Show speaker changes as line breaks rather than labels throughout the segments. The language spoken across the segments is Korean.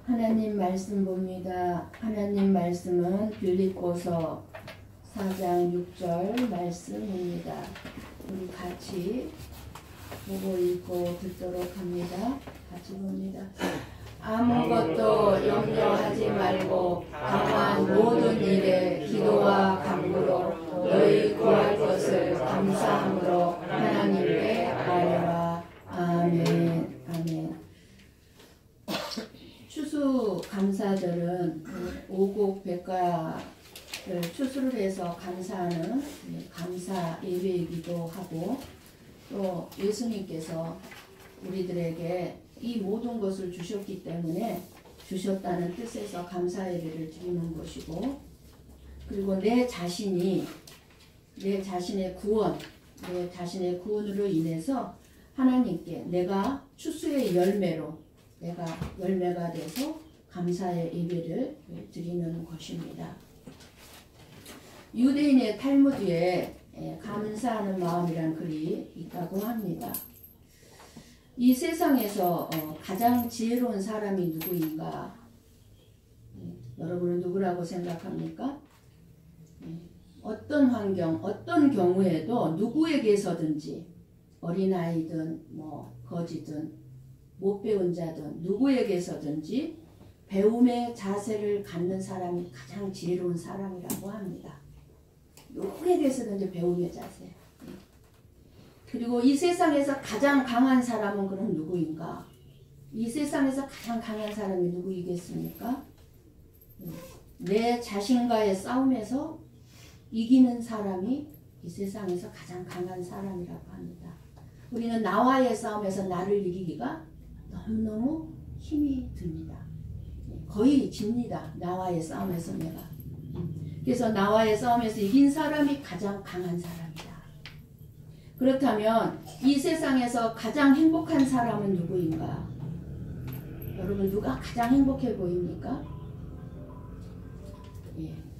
하나님 말씀 봅니다. 하나님 말씀은 빌립보서 4장 6절 말씀입니다. 우리 같이 보고 읽고 듣도록 합니다. 같이 봅니다. 아무것도 염려하지 말고 다만 모든 일에 기도와 간구로 너희 구할 것을 감사함으로 하나님께 아뢰라. 아멘. 아멘. 추수 감사절은 오곡백과를 추수를 해서 감사하는 감사 예배이기도 하고, 또 예수님께서 우리들에게 이 모든 것을 주셨기 때문에 주셨다는 뜻에서 감사 예배를 드리는 것이고, 그리고 내 자신의 구원으로 인해서 하나님께 내가 추수의 열매가 돼서 감사의 예배를 드리는 것입니다. 유대인의 탈무드에 감사하는 마음이라는 글이 있다고 합니다. 이 세상에서 가장 지혜로운 사람이 누구인가? 여러분은 누구라고 생각합니까? 어떤 환경, 어떤 경우에도 누구에게서든지, 어린아이든 거지든 못 배운 자든 누구에게서든지 배움의 자세를 갖는 사람이 가장 지혜로운 사람이라고 합니다. 누구에게서든지 배움의 자세. 그리고 이 세상에서 가장 강한 사람은 그럼 누구인가? 이 세상에서 가장 강한 사람이 누구이겠습니까? 내 자신과의 싸움에서 이기는 사람이 이 세상에서 가장 강한 사람이라고 합니다. 우리는 나와의 싸움에서 나를 이기기가 너무너무 힘이 듭니다. 거의 집니다. 나와의 싸움에서 내가. 그래서 나와의 싸움에서 이긴 사람이 가장 강한 사람이다. 그렇다면 이 세상에서 가장 행복한 사람은 누구인가? 여러분, 누가 가장 행복해 보입니까?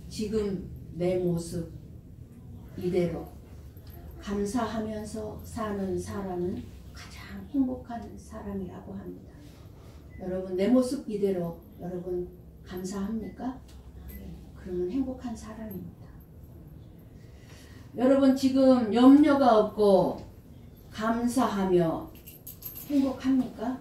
지금 내 모습 이대로 감사하면서 사는 사람은 가장 행복한 사람이라고 합니다. 여러분, 내 모습 이대로 여러분 감사합니까? 그러면 행복한 사람입니다. 여러분, 지금 염려가 없고 감사하며 행복합니까?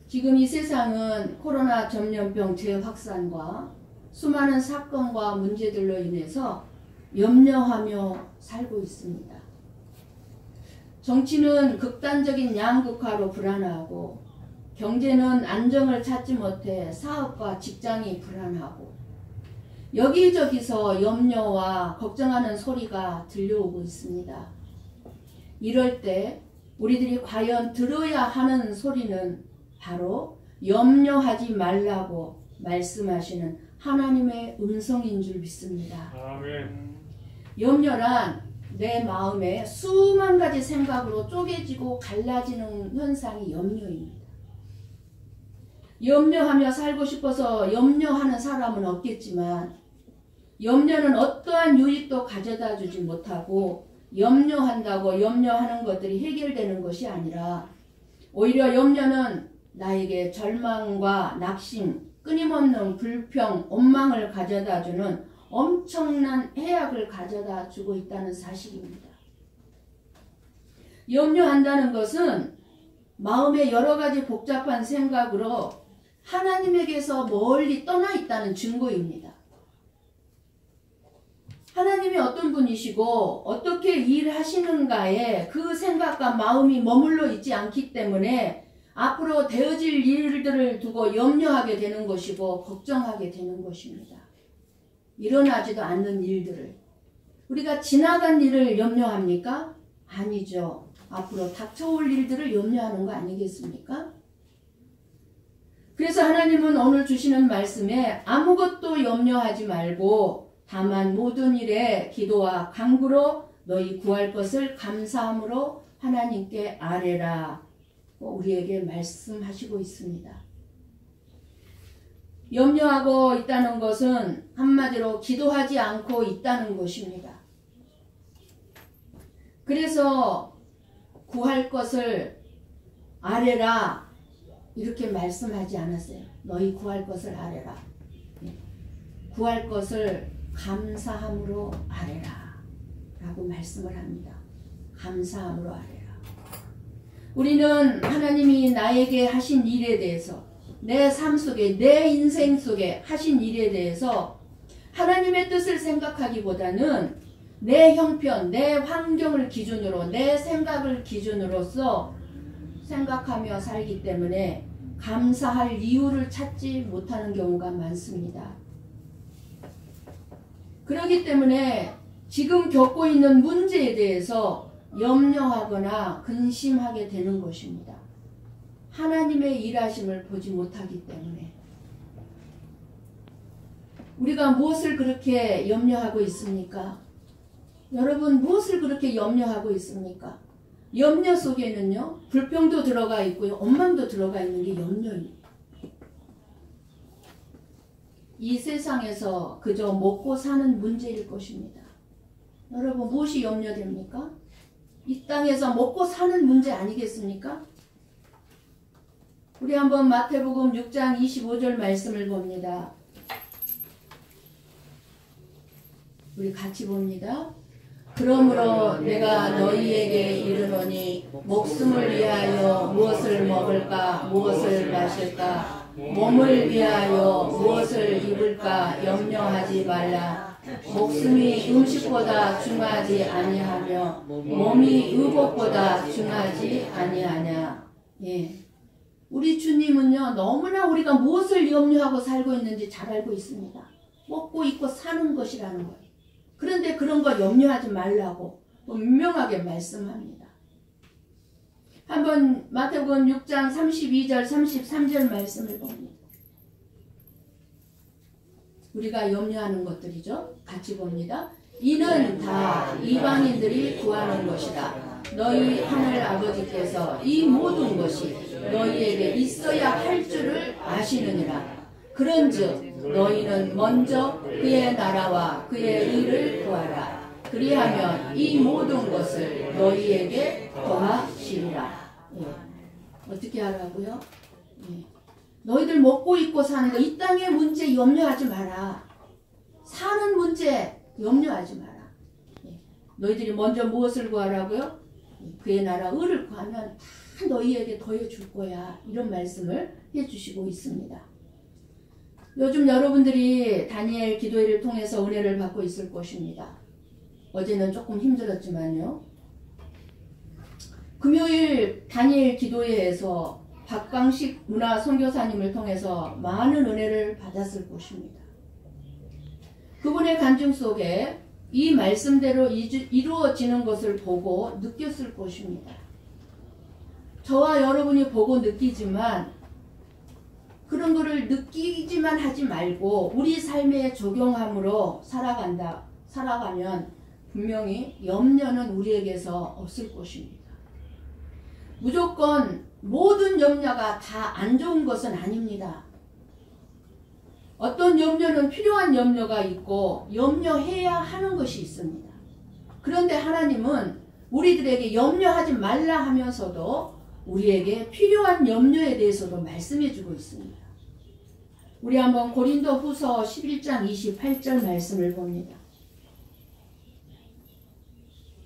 지금 이 세상은 코로나 전염병 재확산과 수많은 사건과 문제들로 인해서 염려하며 살고 있습니다. 정치는 극단적인 양극화로 불안하고, 경제는 안정을 찾지 못해 사업과 직장이 불안하고, 여기저기서 염려와 걱정하는 소리가 들려오고 있습니다. 이럴 때 우리들이 과연 들어야 하는 소리는 바로 염려하지 말라고 말씀하시는 하나님의 음성인 줄 믿습니다.
아멘.
염려란 내 마음에 수만 가지 생각으로 쪼개지고 갈라지는 현상이 염려입니다. 염려하며 살고 싶어서 염려하는 사람은 없겠지만, 염려는 어떠한 유익도 가져다 주지 못하고, 염려한다고 염려하는 것들이 해결되는 것이 아니라 오히려 염려는 나에게 절망과 낙심, 끊임없는 불평, 원망을 가져다 주는 엄청난 해악을 가져다 주고 있다는 사실입니다. 염려한다는 것은 마음의 여러 가지 복잡한 생각으로 하나님에게서 멀리 떠나 있다는 증거입니다. 하나님이 어떤 분이시고 어떻게 일하시는가에 그 생각과 마음이 머물러 있지 않기 때문에 앞으로 되어질 일들을 두고 염려하게 되는 것이고 걱정하게 되는 것입니다. 일어나지도 않는 일들을. 우리가 지나간 일을 염려합니까? 아니죠. 앞으로 닥쳐올 일들을 염려하는 거 아니겠습니까? 그래서 하나님은 오늘 주시는 말씀에 아무것도 염려하지 말고 다만 모든 일에 기도와 간구로 너희 구할 것을 감사함으로 하나님께 아뢰라. 우리에게 말씀하시고 있습니다. 염려하고 있다는 것은 한마디로 기도하지 않고 있다는 것입니다. 그래서 구할 것을 아뢰라. 이렇게 말씀하지 않았어요. 너희 구할 것을 아뢰라. 구할 것을 감사함으로 아뢰라 라고 말씀을 합니다. 감사함으로 아뢰라. 우리는 하나님이 나에게 하신 일에 대해서, 내 삶 속에, 내 인생 속에 하신 일에 대해서 하나님의 뜻을 생각하기보다는 내 형편, 내 환경을 기준으로, 내 생각을 기준으로서 생각하며 살기 때문에 감사할 이유를 찾지 못하는 경우가 많습니다. 그렇기 때문에 지금 겪고 있는 문제에 대해서 염려하거나 근심하게 되는 것입니다. 하나님의 일하심을 보지 못하기 때문에. 우리가 무엇을 그렇게 염려하고 있습니까? 여러분, 무엇을 그렇게 염려하고 있습니까? 염려 속에는요, 불평도 들어가 있고요, 원망도 들어가 있는 게 염려입니다. 이 세상에서 그저 먹고 사는 문제일 것입니다. 여러분, 무엇이 염려됩니까? 이 땅에서 먹고 사는 문제 아니겠습니까? 우리 한번 마태복음 6장 25절 말씀을 봅니다. 우리 같이 봅니다. 그러므로 내가 너희에게 이르노니 목숨을 위하여 무엇을 먹을까, 무엇을 마실까, 몸을 위하여 무엇을 입을까 염려하지 말라. 목숨이 음식보다 중하지 아니하며 몸이 의복보다 중하지 아니하냐. 예. 우리 주님은요, 너무나 우리가 무엇을 염려하고 살고 있는지 잘 알고 있습니다. 먹고 입고 사는 것이라는 거예요. 그런데 그런 거 염려하지 말라고 분명하게 말씀합니다. 한번 마태복음 6장 32절 33절 말씀을 봅니다. 우리가 염려하는 것들이죠. 같이 봅니다. 이는 다 이방인들이 구하는 것이다. 너희 하늘 아버지께서 이 모든 것이 너희에게 있어야 할 줄을 아시느니라. 그런즉 너희는 먼저 그의 나라와 그의 의를 구하라. 그리하면 이 모든 것을 너희에게 더하시리라. 예. 어떻게 하라고요? 예. 너희들 먹고 입고 사는 거, 이 땅의 문제 염려하지 마라. 사는 문제 염려하지 마라. 예. 너희들이 먼저 무엇을 구하라고요? 예. 그의 나라 의를 구하면 다 너희에게 더해줄 거야. 이런 말씀을 해주시고 있습니다. 요즘 여러분들이 다니엘 기도회를 통해서 은혜를 받고 있을 것입니다. 어제는 조금 힘들었지만요. 금요일 다니엘 기도회에서 박광식 문화 선교사님을 통해서 많은 은혜를 받았을 것입니다. 그분의 간증 속에 이 말씀대로 이루어지는 것을 보고 느꼈을 것입니다. 저와 여러분이 보고 느끼지만 그런 거를 느끼지만 하지 말고 우리 삶에 적용함으로 살아가면 분명히 염려는 우리에게서 없을 것입니다. 무조건 모든 염려가 다 안 좋은 것은 아닙니다. 어떤 염려는 필요한 염려가 있고 염려해야 하는 것이 있습니다. 그런데 하나님은 우리들에게 염려하지 말라 하면서도 우리에게 필요한 염려에 대해서도 말씀해 주고 있습니다. 우리 한번 고린도 후서 11장 28절 말씀을 봅니다.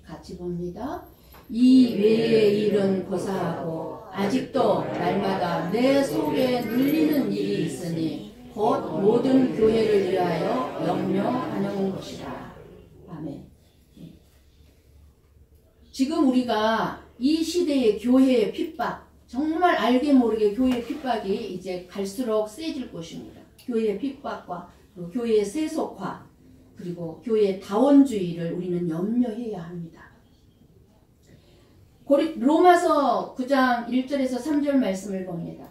같이 봅니다. 이 외의 일은 고사하고 아직도 날마다 내 속에 눌리는 일이 있으니 곧 모든 교회를 위하여 염려하는 것이다. 아멘. 지금 우리가 이 시대의 교회의 핍박, 정말 알게 모르게 교회의 핍박이 이제 갈수록 세질 것입니다. 교회의 핍박과 교회의 세속화, 그리고 교회의 다원주의를 우리는 염려해야 합니다. 로마서 9장 1절에서 3절 말씀을 봅니다.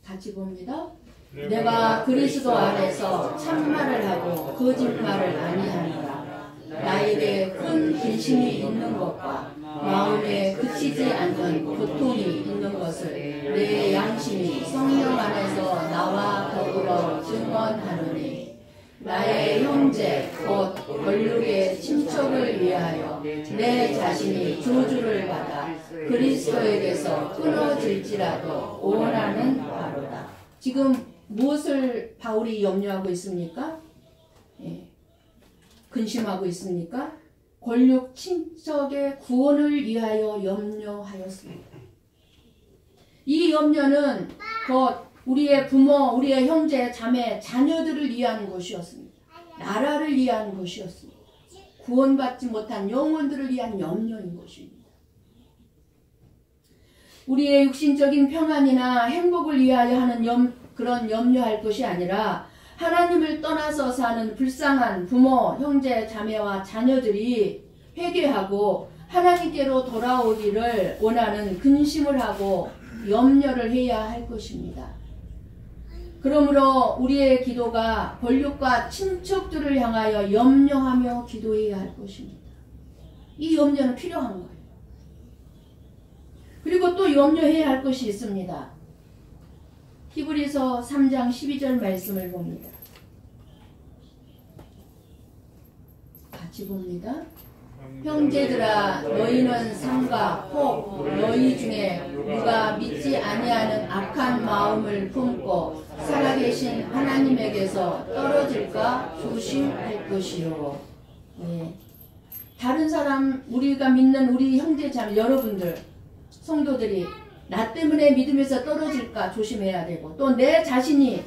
같이 봅니다. 내가 그리스도 안에서 참말을 하고 거짓말을 아니하노라. 나에게 큰 근심이 있는 것과 마음에 그치지 않는 고통이 있는 것을 내 양심이 성령 안에서 나와 더불어 증언하노니 나의 형제 곧 권력의 친척을 위하여 내 자신이 저주를 받아 그리스도에게서 끊어질지라도 원하는 바로다. 지금 무엇을 바울이 염려하고 있습니까? 근심하고 있습니까? 권력 친척의 구원을 위하여 염려하였습니다. 이 염려는 우리의 부모, 우리의 형제, 자매, 자녀들을 위한 것이었습니다. 나라를 위한 것이었습니다. 구원받지 못한 영혼들을 위한 염려인 것입니다. 우리의 육신적인 평안이나 행복을 위하여 하는 그런 염려할 것이 아니라 하나님을 떠나서 사는 불쌍한 부모, 형제, 자매와 자녀들이 회개하고 하나님께로 돌아오기를 원하는 근심을 하고 염려를 해야 할 것입니다. 그러므로 우리의 기도가 권력과 친척들을 향하여 염려하며 기도해야 할 것입니다. 이 염려는 필요한 거예요. 그리고 또 염려해야 할 것이 있습니다. 히브리서 3장 12절 말씀을 봅니다. 같이 봅니다. 형제들아 너희는 삼가 혹 너희 중에 누가 믿지 아니하는 악한 마음을 품고 살아계신 하나님에게서 떨어질까 조심할 것이요. 다른 사람, 우리가 믿는 우리 형제자매 여러분들, 성도들이 나 때문에 믿음에서 떨어질까 조심해야 되고, 또 내 자신이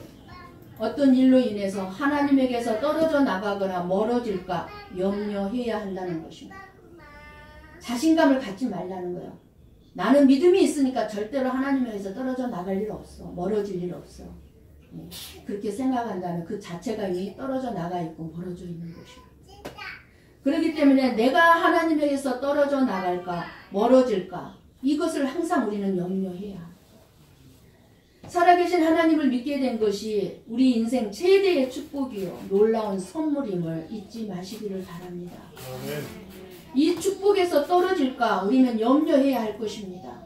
어떤 일로 인해서 하나님에게서 떨어져 나가거나 멀어질까 염려해야 한다는 것입니다. 자신감을 갖지 말라는 거예요. 나는 믿음이 있으니까 절대로 하나님에게서 떨어져 나갈 일 없어. 멀어질 일 없어. 그렇게 생각한다면 그 자체가 이미 떨어져 나가 있고 멀어져 있는 것입니다. 그렇기 때문에 내가 하나님에게서 떨어져 나갈까 멀어질까 이것을 항상 우리는 염려해야 합니다. 살아계신 하나님을 믿게 된 것이 우리 인생 최대의 축복이요 놀라운 선물임을 잊지 마시기를 바랍니다. 이 축복에서 떨어질까 우리는 염려해야 할 것입니다.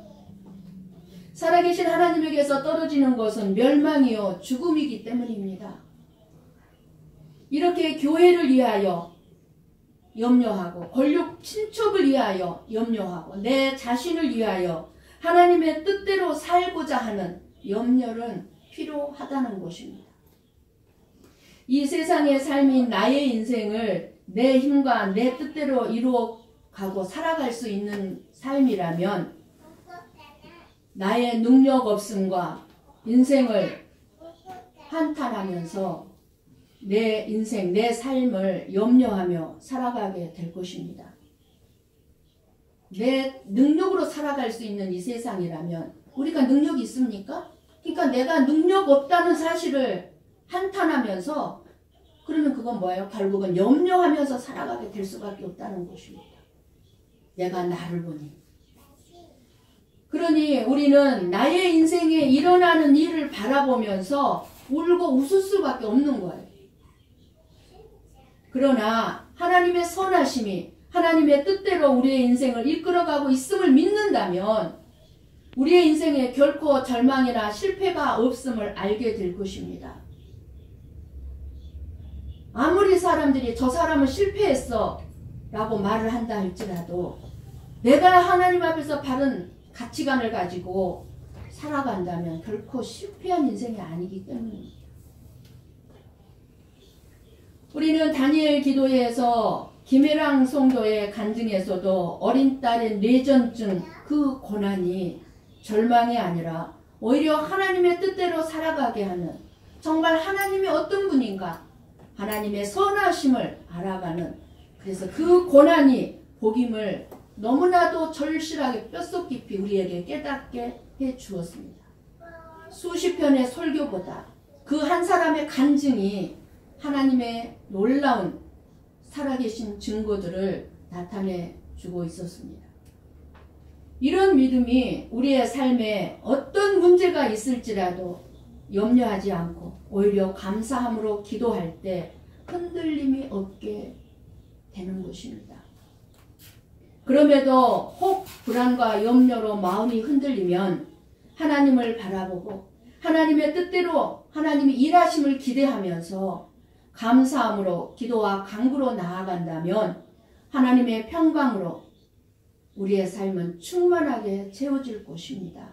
살아계신 하나님에게서 떨어지는 것은 멸망이요 죽음이기 때문입니다. 이렇게 교회를 위하여 염려하고 권력 친척을 위하여 염려하고 내 자신을 위하여 하나님의 뜻대로 살고자 하는 염려는 필요하다는 것입니다. 이 세상의 삶인 나의 인생을 내 힘과 내 뜻대로 이루어가고 살아갈 수 있는 삶이라면 나의 능력 없음과 인생을 한탄하면서 내 인생, 내 삶을 염려하며 살아가게 될 것입니다. 내 능력으로 살아갈 수 있는 이 세상이라면 우리가 능력이 있습니까? 그러니까 내가 능력 없다는 사실을 한탄하면서 그러면 그건 뭐예요? 결국은 염려하면서 살아가게 될 수밖에 없다는 것입니다. 내가 나를 보니. 그러니 우리는 나의 인생에 일어나는 일을 바라보면서 울고 웃을 수밖에 없는 거예요. 그러나 하나님의 선하심이 하나님의 뜻대로 우리의 인생을 이끌어가고 있음을 믿는다면 우리의 인생에 결코 절망이나 실패가 없음을 알게 될 것입니다. 아무리 사람들이 저 사람은 실패했어 라고 말을 한다 할지라도 내가 하나님 앞에서 바른 가치관을 가지고 살아간다면 결코 실패한 인생이 아니기 때문입니다. 우리는 다니엘 기도회에서 김혜랑 성도의 간증에서도 어린 딸의 뇌전증 그 고난이 절망이 아니라 오히려 하나님의 뜻대로 살아가게 하는 정말 하나님이 어떤 분인가 하나님의 선하심을 알아가는 그래서 그 고난이 복임을 너무나도 절실하게 뼛속 깊이 우리에게 깨닫게 해 주었습니다. 수십 편의 설교보다 그 한 사람의 간증이 하나님의 놀라운 살아계신 증거들을 나타내 주고 있었습니다. 이런 믿음이 우리의 삶에 어떤 문제가 있을지라도 염려하지 않고 오히려 감사함으로 기도할 때 흔들림이 없게 되는 것입니다. 그럼에도 혹 불안과 염려로 마음이 흔들리면 하나님을 바라보고 하나님의 뜻대로 하나님이 일하심을 기대하면서 감사함으로 기도와 간구로 나아간다면 하나님의 평강으로 우리의 삶은 충만하게 채워질 것입니다.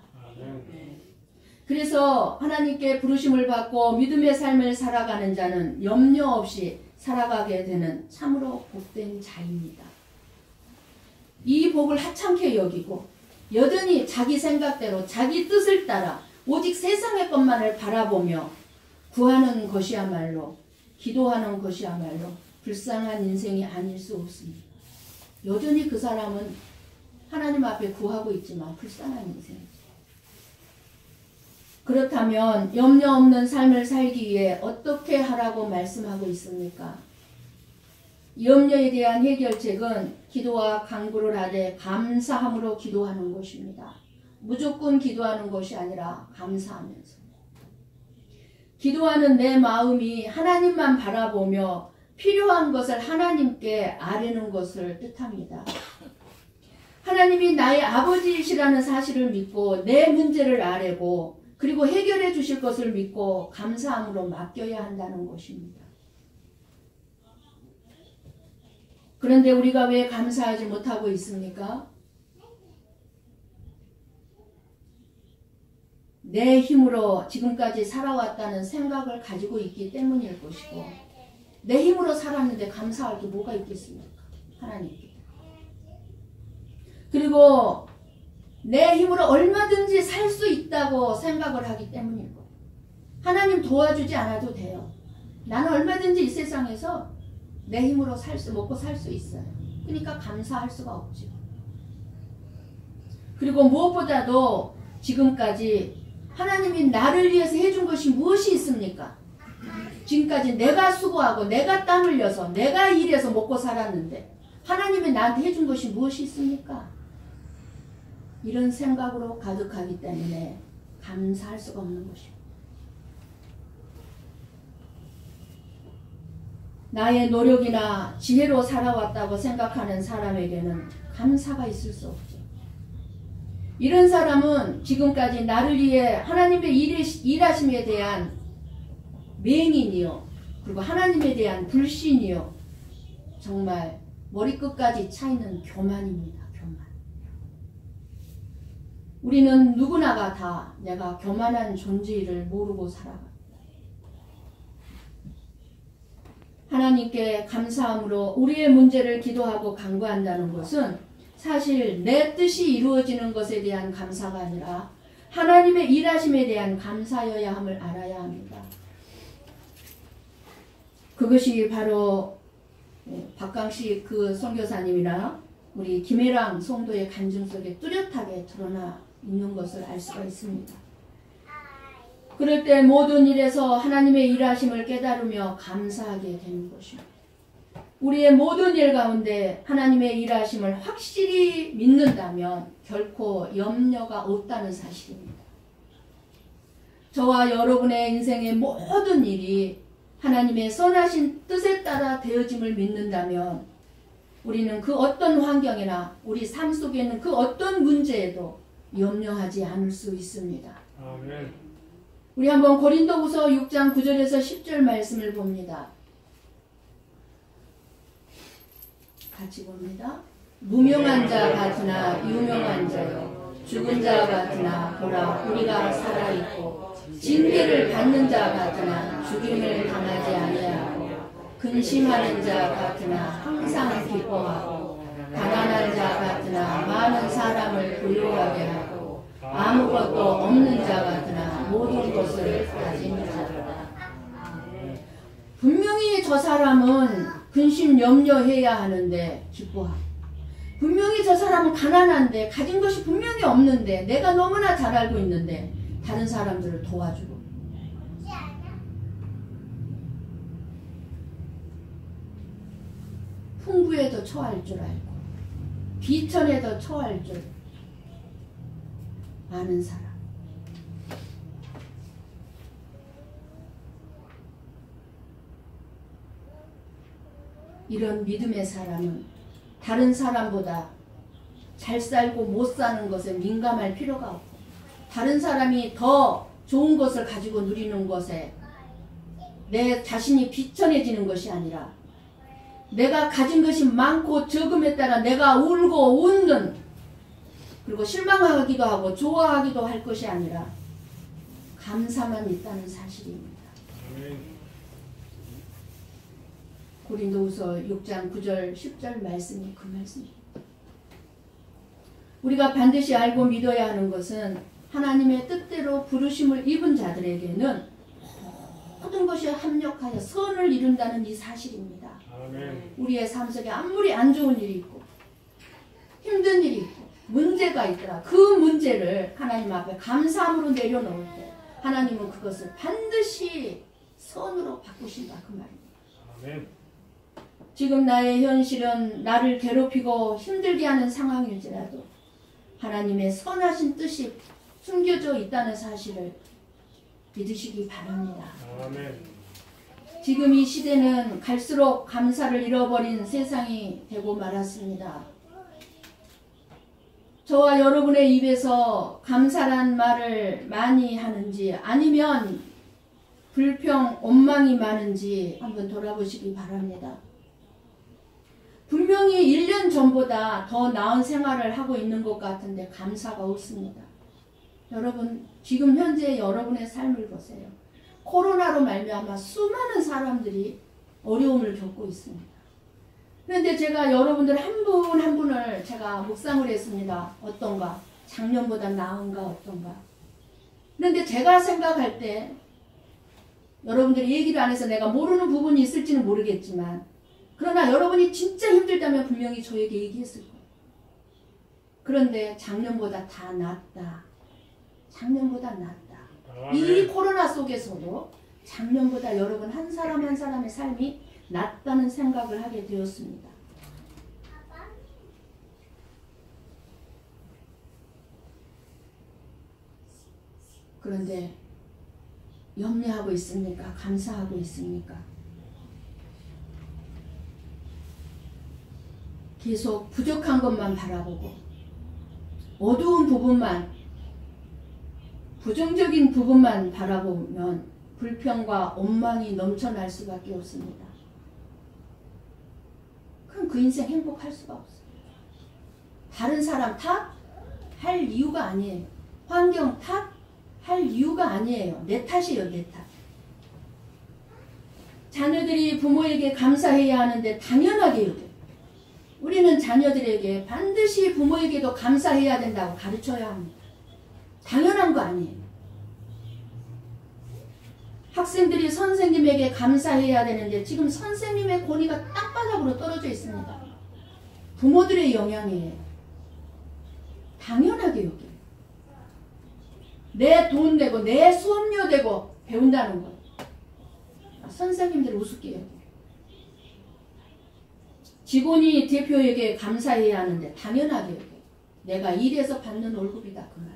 그래서 하나님께 부르심을 받고 믿음의 삶을 살아가는 자는 염려 없이 살아가게 되는 참으로 복된 자입니다. 이 복을 하찮게 여기고 여전히 자기 생각대로 자기 뜻을 따라 오직 세상의 것만을 바라보며 구하는 것이야말로, 기도하는 것이야말로 불쌍한 인생이 아닐 수 없습니다. 여전히 그 사람은 하나님 앞에 구하고 있지만 불쌍한 인생이죠. 그렇다면 염려 없는 삶을 살기 위해 어떻게 하라고 말씀하고 있습니까? 염려에 대한 해결책은 기도와 간구를 하되 감사함으로 기도하는 것입니다. 무조건 기도하는 것이 아니라 감사하면서. 기도하는 내 마음이 하나님만 바라보며 필요한 것을 하나님께 아뢰는 것을 뜻합니다. 하나님이 나의 아버지이시라는 사실을 믿고 내 문제를 아뢰고 그리고 해결해 주실 것을 믿고 감사함으로 맡겨야 한다는 것입니다. 그런데 우리가 왜 감사하지 못하고 있습니까? 내 힘으로 지금까지 살아왔다는 생각을 가지고 있기 때문일 것이고, 내 힘으로 살았는데 감사할 게 뭐가 있겠습니까? 하나님께. 그리고 내 힘으로 얼마든지 살 수 있다고 생각을 하기 때문일 거예요. 하나님 도와주지 않아도 돼요. 나는 얼마든지 이 세상에서 내 힘으로 먹고 살 수 있어요. 그러니까 감사할 수가 없죠. 그리고 무엇보다도 지금까지 하나님이 나를 위해서 해준 것이 무엇이 있습니까? 지금까지 내가 수고하고 내가 땀 흘려서 내가 일해서 먹고 살았는데 하나님이 나한테 해준 것이 무엇이 있습니까? 이런 생각으로 가득하기 때문에 감사할 수가 없는 것입니다. 나의 노력이나 지혜로 살아왔다고 생각하는 사람에게는 감사가 있을 수 없죠. 이런 사람은 지금까지 나를 위해 하나님의 일하심에 대한 맹인이요, 그리고 하나님에 대한 불신이요, 정말 머리끝까지 차있는 교만입니다. 교만. 우리는 누구나가 다 내가 교만한 존재를 모르고 살아갑니다. 하나님께 감사함으로 우리의 문제를 기도하고 간구한다는 것은 사실 내 뜻이 이루어지는 것에 대한 감사가 아니라 하나님의 일하심에 대한 감사여야 함을 알아야 합니다. 그것이 바로 박강식 그 선교사님이나 우리 김혜랑 성도의 간증 속에 뚜렷하게 드러나 있는 것을 알 수가 있습니다. 그럴 때 모든 일에서 하나님의 일하심을 깨달으며 감사하게 되는 것입니다. 우리의 모든 일 가운데 하나님의 일하심을 확실히 믿는다면 결코 염려가 없다는 사실입니다. 저와 여러분의 인생의 모든 일이 하나님의 선하신 뜻에 따라 되어짐을 믿는다면 우리는 그 어떤 환경이나 우리 삶 속에 있는 그 어떤 문제에도 염려하지 않을 수 있습니다. 아멘. 우리 한번 고린도후서 6장 9절에서 10절 말씀을 봅니다. 같이 봅니다. 무명한 자 같으나 유명한 자요, 죽은 자 같으나 보라 우리가 살아있고, 징계를 받는 자 같으나 죽임을 당하지 아니하고, 근심하는 자 같으나 항상 기뻐하고, 가난한 자 같으나 많은 사람을 부유하게 하고, 아무것도 없는 자 같으나 모든 것을 가진 자다. 분명히 저 사람은 근심 염려해야 하는데 기뻐하고, 분명히 저 사람은 가난한데 가진 것이 분명히 없는데 내가 너무나 잘 알고 있는데 다른 사람들을 도와주고, 풍부에도 처할 줄 알고 비천에도 처할 줄 아는 사람. 이런 믿음의 사람은 다른 사람보다 잘 살고 못 사는 것에 민감할 필요가 없고, 다른 사람이 더 좋은 것을 가지고 누리는 것에 내 자신이 비천해지는 것이 아니라 내가 가진 것이 많고 적음에 따라 내가 울고 웃는 그리고 실망하기도 하고 좋아하기도 할 것이 아니라 감사만 있다는 사실입니다. 고린도후서 6장 9절 10절 말씀이 그 말씀입니다. 우리가 반드시 알고 믿어야 하는 것은 하나님의 뜻대로 부르심을 입은 자들에게는 모든 것이 합력하여 선을 이룬다는 이 사실입니다. 아멘. 우리의 삶 속에 아무리 안 좋은 일이 있고 힘든 일이 있고 문제가 있더라. 그 문제를 하나님 앞에 감사함으로 내려놓을 때 하나님은 그것을 반드시 선으로 바꾸신다. 그 말입니다. 아멘. 지금 나의 현실은 나를 괴롭히고 힘들게 하는 상황일지라도 하나님의 선하신 뜻이 숨겨져 있다는 사실을 믿으시기 바랍니다. 아멘. 지금 이 시대는 갈수록 감사를 잃어버린 세상이 되고 말았습니다. 저와 여러분의 입에서 감사란 말을 많이 하는지 아니면 불평, 원망이 많은지 한번 돌아보시기 바랍니다. 분명히 1년 전보다 더 나은 생활을 하고 있는 것 같은데 감사가 없습니다. 여러분, 지금 현재 여러분의 삶을 보세요. 코로나로 말미암아 수많은 사람들이 어려움을 겪고 있습니다. 그런데 제가 여러분들 한 분 한 분을 제가 묵상을 했습니다. 어떤가? 작년보다 나은가 어떤가? 그런데 제가 생각할 때 여러분들이 얘기를 안 해서 내가 모르는 부분이 있을지는 모르겠지만 그러나 여러분이 진짜 힘들다면 분명히 저에게 얘기했을 거예요. 그런데 작년보다 다 낫다. 작년보다 낫다. 이 코로나 속에서도 작년보다 여러분 한 사람 한 사람의 삶이 낫다는 생각을 하게 되었습니다. 그런데 염려하고 있습니까? 감사하고 있습니까? 계속 부족한 것만 바라보고 어두운 부분만, 부정적인 부분만 바라보면 불평과 원망이 넘쳐날 수밖에 없습니다. 그럼 그 인생 행복할 수가 없어요. 다른 사람 탓할 이유가 아니에요. 환경 탓할 이유가 아니에요. 내 탓이에요. 내 탓. 자녀들이 부모에게 감사해야 하는데 당연하게 여겨요. 우리는 자녀들에게 반드시 부모에게도 감사해야 된다고 가르쳐야 합니다. 당연한 거 아니에요. 학생들이 선생님에게 감사해야 되는데 지금 선생님의 권위가 땅바닥으로 떨어져 있습니다. 부모들의 영향이에요. 당연하게 여겨요. 내 돈 내고 내 수업료 내고 배운다는 거. 선생님들 우습게 여겨요. 직원이 대표에게 감사해야 하는데 당연하게 여겨요. 내가 일해서 받는 월급이다. 그 말.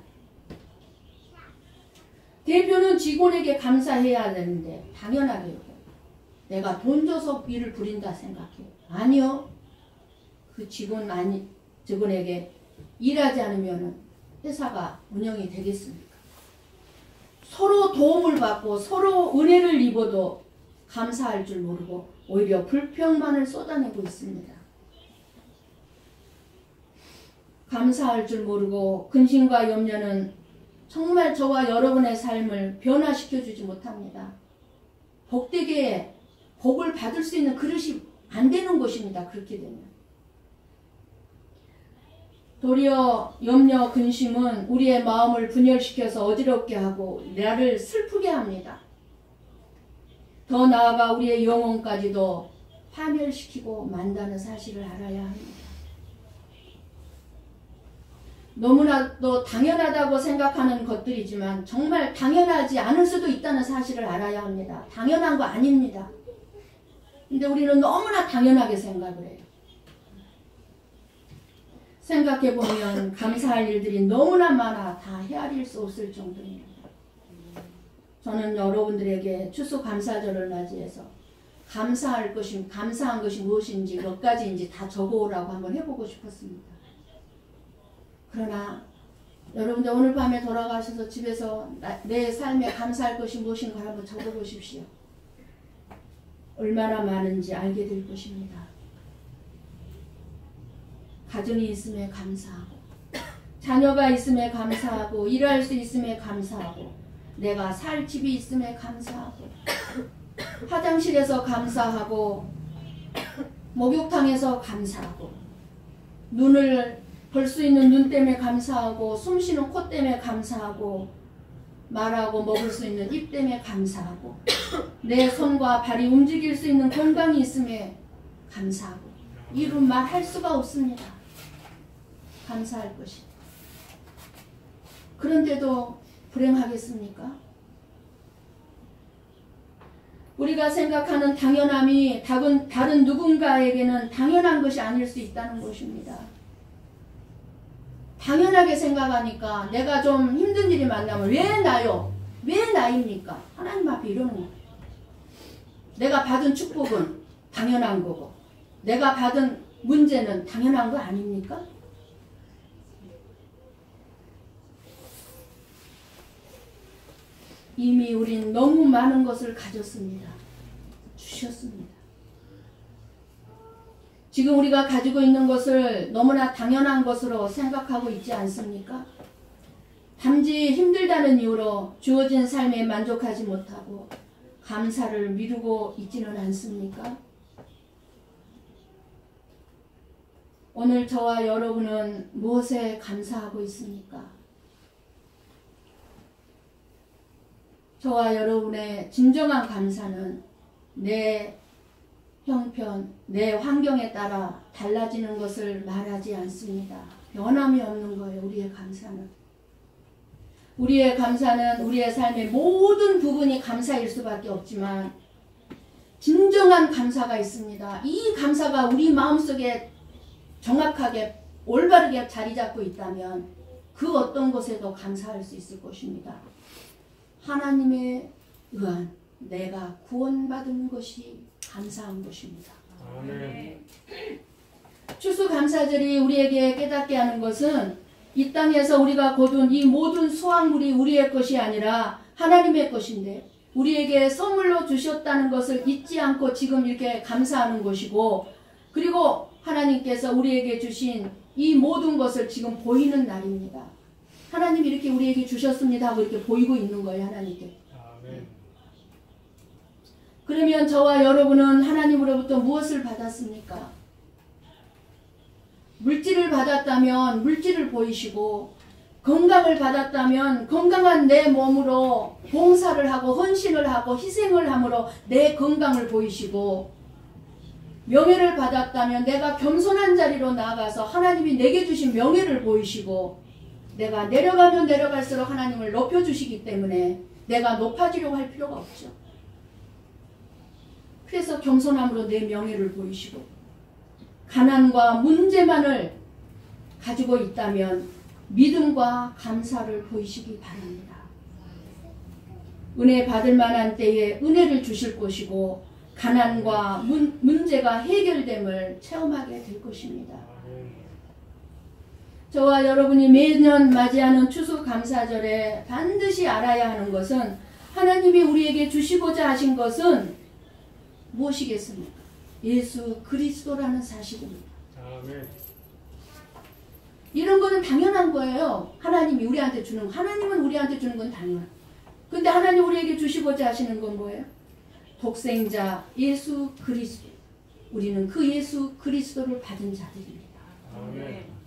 대표는 직원에게 감사해야 되는데 당연하게 여겨요. 내가 돈 줘서 일을 부린다 생각해요. 아니요. 그 직원에게 일하지 않으면 회사가 운영이 되겠습니까? 서로 도움을 받고 서로 은혜를 입어도 감사할 줄 모르고 오히려 불평만을 쏟아내고 있습니다. 감사할 줄 모르고 근심과 염려는 정말 저와 여러분의 삶을 변화시켜주지 못합니다. 복되게 복을 받을 수 있는 그릇이 안 되는 것입니다. 그렇게 되면. 도리어 염려, 근심은 우리의 마음을 분열시켜서 어지럽게 하고 나를 슬프게 합니다. 더 나아가 우리의 영혼까지도 파멸시키고 만다는 사실을 알아야 합니다. 너무나도 당연하다고 생각하는 것들이지만 정말 당연하지 않을 수도 있다는 사실을 알아야 합니다. 당연한 거 아닙니다. 근데 우리는 너무나 당연하게 생각을 해요. 생각해보면 감사할 일들이 너무나 많아 다 헤아릴 수 없을 정도입니다. 저는 여러분들에게 추수감사절을 맞이해서 감사한 것이 무엇인지 몇 가지인지 다 적어오라고 한번 해보고 싶었습니다. 그러나 여러분들 오늘 밤에 돌아가셔서 집에서 내 삶에 감사할 것이 무엇인가 한번 적어보십시오. 얼마나 많은지 알게 될 것입니다. 가정이 있음에 감사하고 자녀가 있음에 감사하고 일할 수 있음에 감사하고 내가 살 집이 있음에 감사하고 화장실에서 감사하고 목욕탕에서 감사하고 눈을 볼 수 있는 눈 때문에 감사하고 숨 쉬는 코 때문에 감사하고 말하고 먹을 수 있는 입 때문에 감사하고 내 손과 발이 움직일 수 있는 건강이 있음에 감사하고 이루 말할 수가 없습니다. 감사할 것이. 그런데도 불행하겠습니까? 우리가 생각하는 당연함이 다른 누군가에게는 당연한 것이 아닐 수 있다는 것입니다. 당연하게 생각하니까 내가 좀 힘든 일이 만나면 왜 나요? 왜 나입니까? 하나님 앞에 이러는 거예요. 내가 받은 축복은 당연한 거고 내가 받은 문제는 당연한 거 아닙니까? 이미 우린 너무 많은 것을 가졌습니다. 주셨습니다. 지금 우리가 가지고 있는 것을 너무나 당연한 것으로 생각하고 있지 않습니까? 단지 힘들다는 이유로 주어진 삶에 만족하지 못하고 감사를 미루고 있지는 않습니까? 오늘 저와 여러분은 무엇에 감사하고 있습니까? 저와 여러분의 진정한 감사는 내 형편, 내 환경에 따라 달라지는 것을 말하지 않습니다. 변함이 없는 거예요. 우리의 감사는. 우리의 감사는 우리의 삶의 모든 부분이 감사일 수밖에 없지만 진정한 감사가 있습니다. 이 감사가 우리 마음속에 정확하게 올바르게 자리 잡고 있다면 그 어떤 것에도 감사할 수 있을 것입니다. 하나님에 의한 내가 구원받은 것이 감사한 것입니다.
아멘.
추수감사절이 우리에게 깨닫게 하는 것은 이 땅에서 우리가 거둔 이 모든 수확물이 우리의 것이 아니라 하나님의 것인데 우리에게 선물로 주셨다는 것을 잊지 않고 지금 이렇게 감사하는 것이고 그리고 하나님께서 우리에게 주신 이 모든 것을 지금 보이는 날입니다. 하나님이 이렇게 우리에게 주셨습니다 하고 이렇게 보이고 있는 거예요. 하나님께.
아멘.
그러면 저와 여러분은 하나님으로부터 무엇을 받았습니까? 물질을 받았다면 물질을 보이시고 건강을 받았다면 건강한 내 몸으로 봉사를 하고 헌신을 하고 희생을 함으로 내 건강을 보이시고 명예를 받았다면 내가 겸손한 자리로 나아가서 하나님이 내게 주신 명예를 보이시고 내가 내려가면 내려갈수록 하나님을 높여주시기 때문에 내가 높아지려고 할 필요가 없죠. 그래서 겸손함으로 내 명예를 보이시고 가난과 문제만을 가지고 있다면 믿음과 감사를 보이시기 바랍니다. 은혜 받을 만한 때에 은혜를 주실 것이고 가난과 문제가 해결됨을 체험하게 될 것입니다. 저와 여러분이 매년 맞이하는 추수감사절에 반드시 알아야 하는 것은 하나님이 우리에게 주시고자 하신 것은 무엇이겠습니까? 예수 그리스도라는 사실입니다.
아멘.
이런 거는 당연한 거예요. 하나님이 우리한테 주는 거. 하나님은 우리한테 주는 건 당연한. 근데 하나님 우리에게 주시고자 하시는 건 뭐예요? 독생자 예수 그리스도. 우리는 그 예수 그리스도를 받은 자들입니다.
아멘.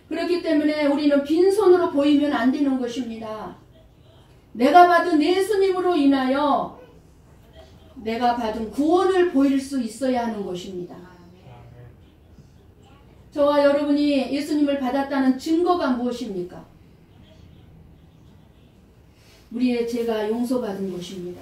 그렇기 때문에 우리는 빈손으로 보이면 안 되는 것입니다. 내가 받은 예수님으로 인하여 내가 받은 구원을 보일 수 있어야 하는 것입니다. 저와 여러분이 예수님을 받았다는 증거가 무엇입니까? 우리의 죄가 용서받은 것입니다.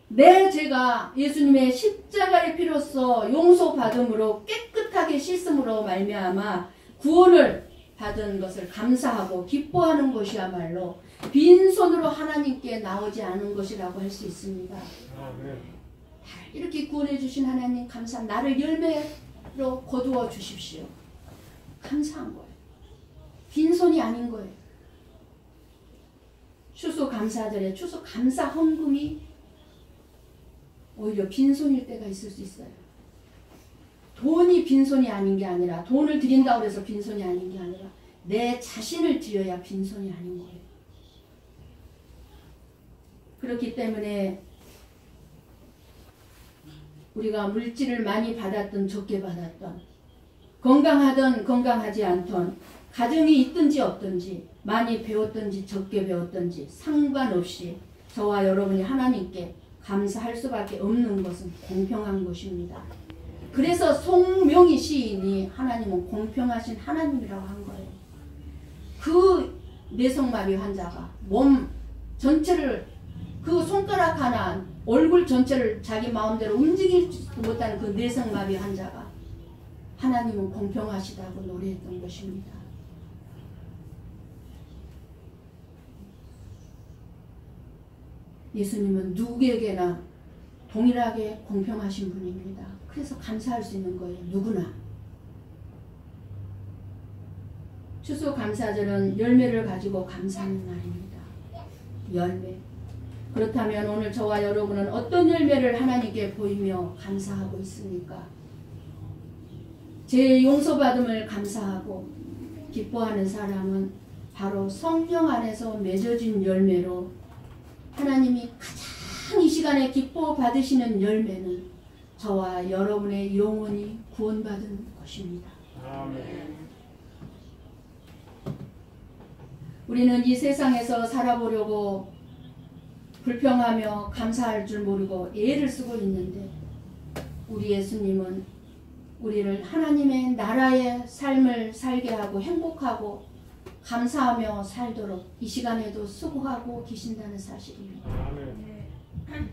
내 죄가 예수님의 십자가의 피로써 용서받음으로 깨끗하게 씻음으로 말미암아 구원을 받은 것을 감사하고 기뻐하는 것이야말로 빈손으로 하나님께 나오지 않은 것이라고 할 수 있습니다.
아멘.
이렇게 구원해 주신 하나님 감사. 나를 열매로 거두어 주십시오. 감사한 거예요. 빈손이 아닌 거예요. 추수감사절에 추수감사 헌금이 오히려 빈손일 때가 있을 수 있어요. 돈이 빈손이 아닌 게 아니라 돈을 드린다고 해서 빈손이 아닌 게 아니라 내 자신을 드려야 빈손이 아닌 거예요. 그렇기 때문에 우리가 물질을 많이 받았든 적게 받았든 건강하든 건강하지 않든 가정이 있든지 없든지 많이 배웠든지 적게 배웠든지 상관없이 저와 여러분이 하나님께 감사할 수밖에 없는 것은 공평한 것입니다. 그래서 송명희 시인이 하나님은 공평하신 하나님이라고 한 거예요. 그 뇌성마비 환자가 몸 전체를 그 손가락 하나 얼굴 전체를 자기 마음대로 움직이지 못하는 그 뇌성마비 환자가 하나님은 공평하시다고 노래했던 것입니다. 예수님은 누구에게나 동일하게 공평하신 분입니다. 그래서 감사할 수 있는 거예요. 누구나. 추수감사절은 열매를 가지고 감사하는 날입니다. 열매. 그렇다면 오늘 저와 여러분은 어떤 열매를 하나님께 보이며 감사하고 있습니까? 제 용서받음을 감사하고 기뻐하는 사람은 바로 성령 안에서 맺어진 열매로 하나님이 가장 이 시간에 기뻐 받으시는 열매는 저와 여러분의 영혼이 구원받은 것입니다.
아멘.
우리는 이 세상에서 살아보려고 불평하며 감사할 줄 모르고 애를 쓰고 있는데 우리 예수님은 우리를 하나님의 나라의 삶을 살게 하고 행복하고 감사하며 살도록 이 시간에도 수고하고 계신다는 사실입니다.
아멘.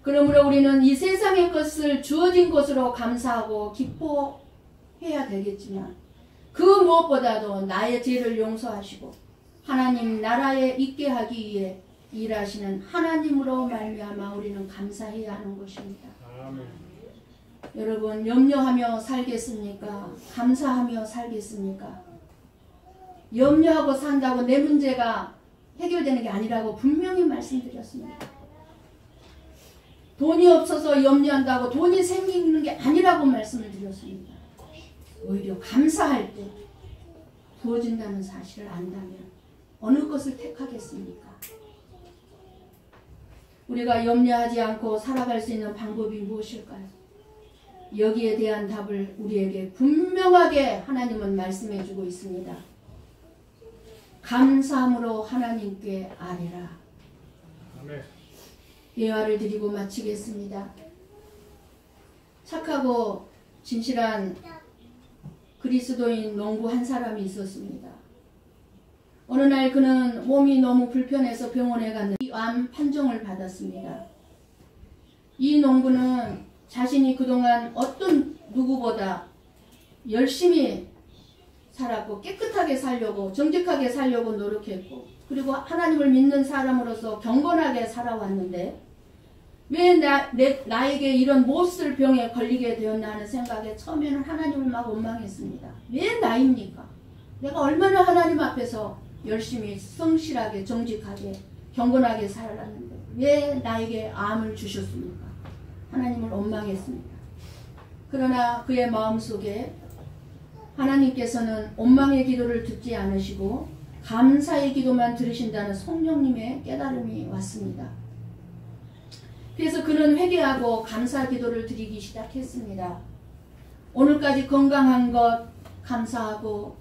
그러므로 우리는 이 세상의 것을 주어진 것으로 감사하고 기뻐해야 되겠지만 그 무엇보다도 나의 죄를 용서하시고 하나님 나라에 있게 하기 위해 일하시는 하나님으로 말미암아 우리는 감사해야 하는 것입니다.
아멘.
여러분 염려하며 살겠습니까? 감사하며 살겠습니까? 염려하고 산다고 내 문제가 해결되는 게 아니라고 분명히 말씀드렸습니다. 돈이 없어서 염려한다고 돈이 생기는 게 아니라고 말씀을 드렸습니다. 오히려 감사할 때 부어진다는 사실을 안다면 어느 것을 택하겠습니까? 우리가 염려하지 않고 살아갈 수 있는 방법이 무엇일까요? 여기에 대한 답을 우리에게 분명하게 하나님은 말씀해 주고 있습니다. 감사함으로 하나님께 아뢰라.
아멘.
예화를 드리고 마치겠습니다. 착하고 진실한 그리스도인 농부 한 사람이 있었습니다. 어느 날 그는 몸이 너무 불편해서 병원에 갔는데 암 판정을 받았습니다. 이 농부는 자신이 그동안 어떤 누구보다 열심히 살았고 깨끗하게 살려고 정직하게 살려고 노력했고 그리고 하나님을 믿는 사람으로서 경건하게 살아왔는데 왜 나에게 이런 몹쓸 병에 걸리게 되었나 하는 생각에 처음에는 하나님을 막 원망했습니다. 왜 나입니까? 내가 얼마나 하나님 앞에서 열심히 성실하게 정직하게 경건하게 살았는데 왜 나에게 암을 주셨습니까? 하나님을 원망했습니다. 그러나 그의 마음속에 하나님께서는 원망의 기도를 듣지 않으시고 감사의 기도만 들으신다는 성령님의 깨달음이 왔습니다. 그래서 그는 회개하고 감사 기도를 드리기 시작했습니다. 오늘까지 건강한 것 감사하고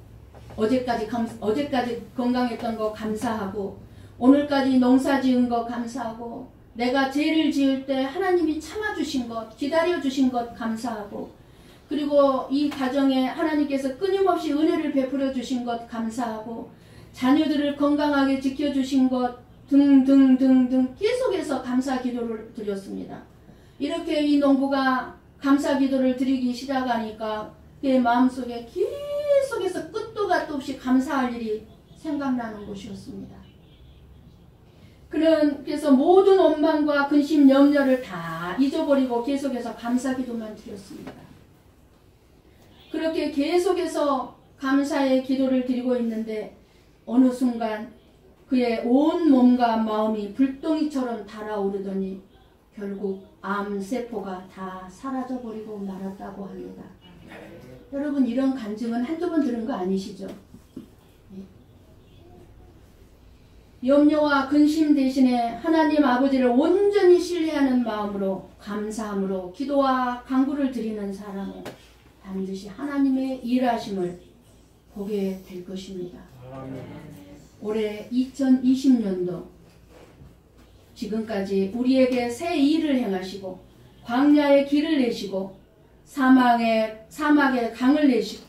어제까지 건강했던 거 감사하고 오늘까지 농사 지은 거 감사하고 내가 죄를 지을 때 하나님이 참아주신 것 기다려주신 것 감사하고 그리고 이 가정에 하나님께서 끊임없이 은혜를 베풀어 주신 것 감사하고 자녀들을 건강하게 지켜주신 것 등등등등 계속해서 감사 기도를 드렸습니다. 이렇게 이 농부가 감사 기도를 드리기 시작하니까 그의 마음속에 계속해서 끝도 갓도 없이 감사할 일이 생각나는 것이었습니다. 그는 그래서 모든 원망과 근심 염려를 다 잊어버리고 계속해서 감사 기도만 드렸습니다. 그렇게 계속해서 감사의 기도를 드리고 있는데 어느 순간 그의 온 몸과 마음이 불덩이처럼 달아오르더니 결국 암세포가 다 사라져버리고 말았다고 합니다. 여러분 이런 간증은 한두 번 들은 거 아니시죠? 염려와 근심 대신에 하나님 아버지를 온전히 신뢰하는 마음으로 감사함으로 기도와 간구를 드리는 사람은 반드시 하나님의 일하심을 보게 될 것입니다. 올해 2020년도 지금까지 우리에게 새 일을 행하시고 광야의 길을 내시고 사막의 강을 내시고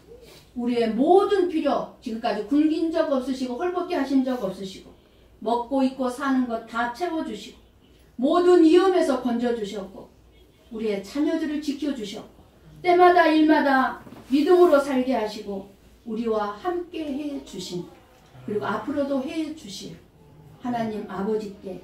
우리의 모든 필요 지금까지 굶긴 적 없으시고 헐벗게 하신 적 없으시고 먹고 입고 사는 것 다 채워주시고 모든 위험에서 건져주셨고 우리의 자녀들을 지켜주셨고 때마다 일마다 믿음으로 살게 하시고 우리와 함께 해주신 그리고 앞으로도 해주실 하나님 아버지께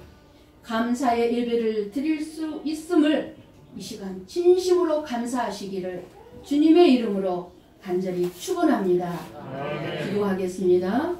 감사의 예배를 드릴 수 있음을 이 시간 진심으로 감사하시기를 주님의 이름으로 간절히 축원합니다. 기도하겠습니다.